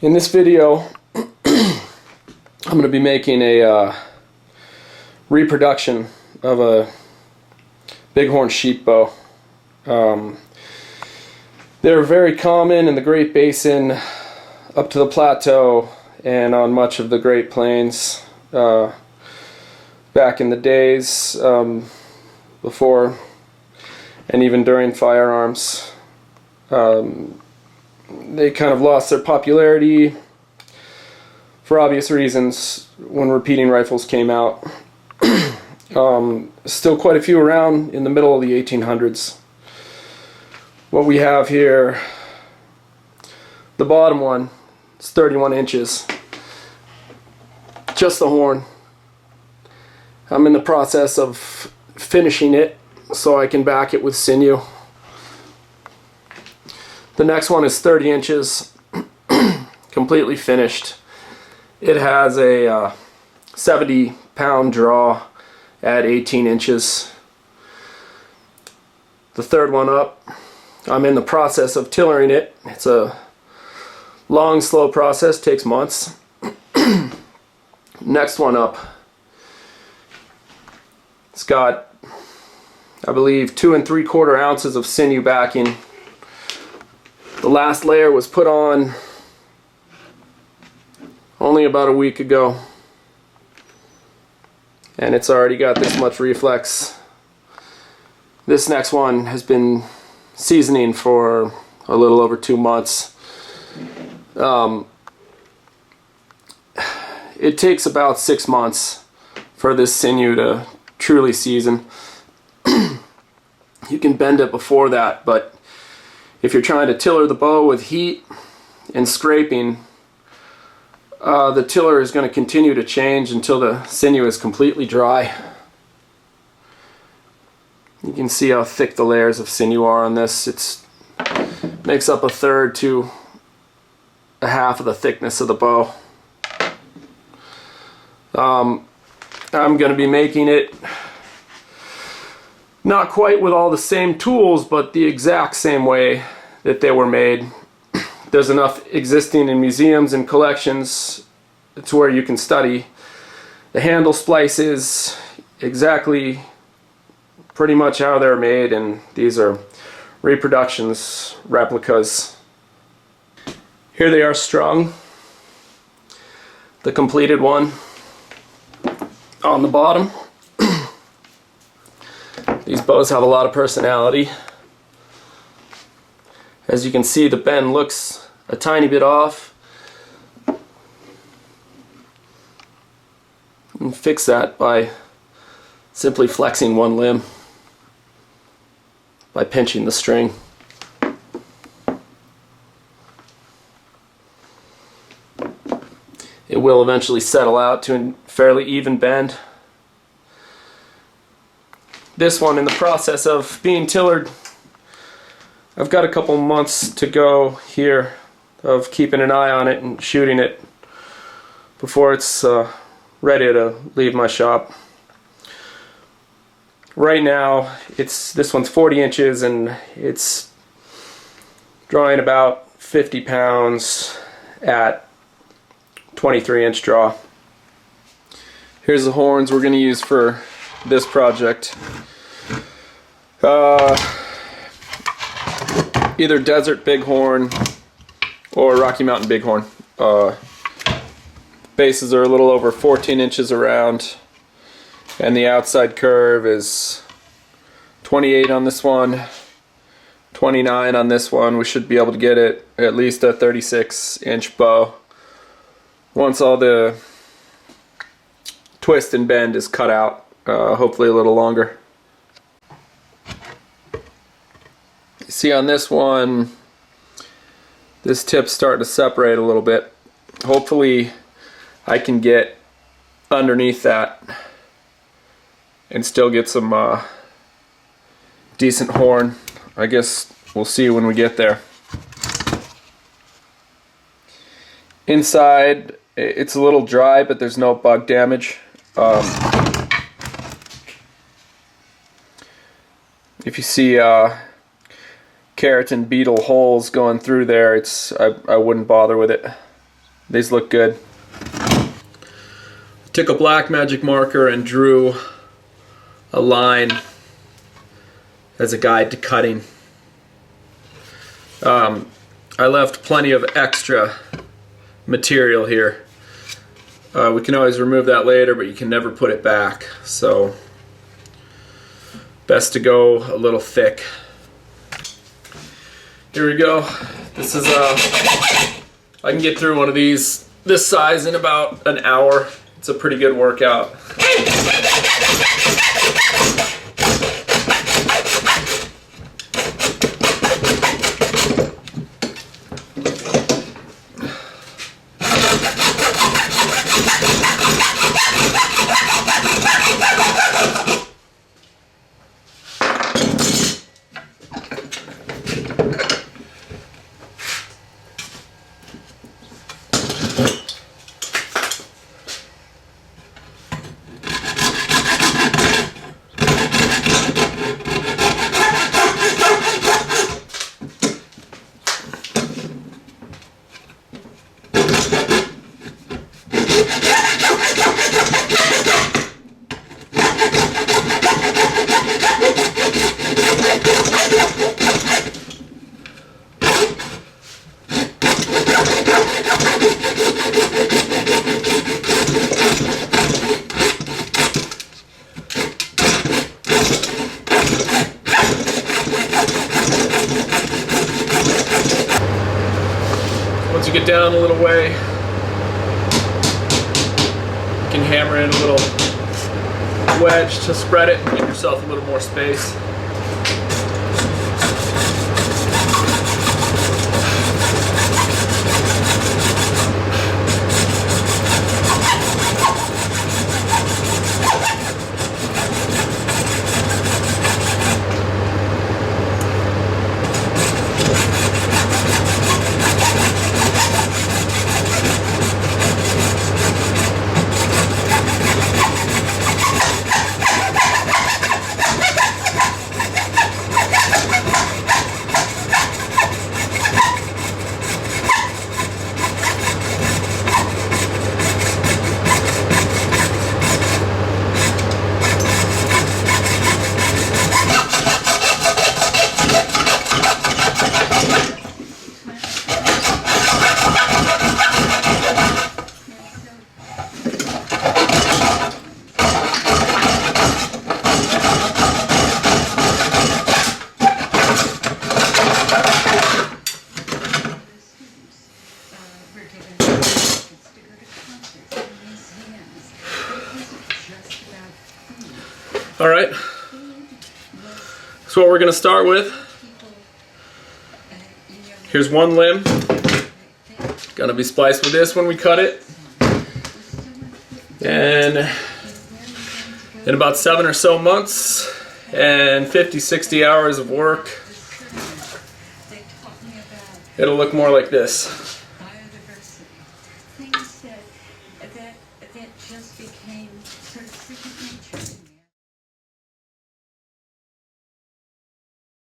In this video, I'm going to be making a reproduction of a bighorn sheep bow. They're very common in the Great Basin, up to the plateau, and on much of the Great Plains. Back in the days before and even during firearms. They kind of lost their popularity for obvious reasons when repeating rifles came out. Still quite a few around in the middle of the 1800s. What we have here, the bottom one, it's 31 inches. Just the horn. I'm in the process of finishing it so I can back it with sinew. The next one is 30 inches, completely finished. It has a 70-pound draw at 18 inches. The third one up, I'm in the process of tillering it. It's a long, slow process, takes months. Next one up, it's got, I believe, 2 3/4 ounces of sinew backing. The last layer was put on only about a week ago, and it's already got this much reflex. This next one has been seasoning for a little over 2 months. It takes about 6 months for this sinew to truly season. You can bend it before that, but if you're trying to tiller the bow with heat and scraping, the tiller is going to continue to change until the sinew is completely dry. You can see how thick the layers of sinew are on this. It makes up 1/3 to 1/2 of the thickness of the bow. I'm going to be making it not quite with all the same tools, but the exact same way that they were made. There's enough existing in museums and collections to where you can study the handle splices, exactly pretty much how they're made, and these are reproductions, replicas. Here they are strung. The completed one on the bottom. These bows have a lot of personality. As you can see, the bend looks a tiny bit off. And fix that by simply flexing one limb, by pinching the string. It will eventually settle out to a fairly even bend. This one, in the process of being tillered, I've got a couple months to go here of keeping an eye on it and shooting it before it's ready to leave my shop. Right now, this one's 40 inches and it's drawing about 50 pounds at 23-inch draw. Here's the horns we're going to use for this project. Either Desert Bighorn or Rocky Mountain Bighorn. Bases are a little over 14 inches around, and the outside curve is 28 on this one, 29 on this one. We should be able to get it at least a 36-inch bow once all the twist and bend is cut out, hopefully a little longer. See, on this one, this tip's starting to separate a little bit. Hopefully I can get underneath that and still get some decent horn. I guess we'll see when we get there. Inside, it's a little dry, but there's no bug damage. If you see carrot and beetle holes going through there, I wouldn't bother with it. These look good. Took a black magic marker and drew a line as a guide to cutting. I left plenty of extra material here. We can always remove that later, but you can never put it back. So best to go a little thick. Here we go. This is I can get through one of these this size in about an hour. It's a pretty good workout. Once you get down a little way, you can hammer in a little wedge to spread it and give yourself a little more space. All right, so what we're going to start with, here's one limb, going to be spliced with this when we cut it, and in about 7 or so months and 50-60 hours of work, it'll look more like this.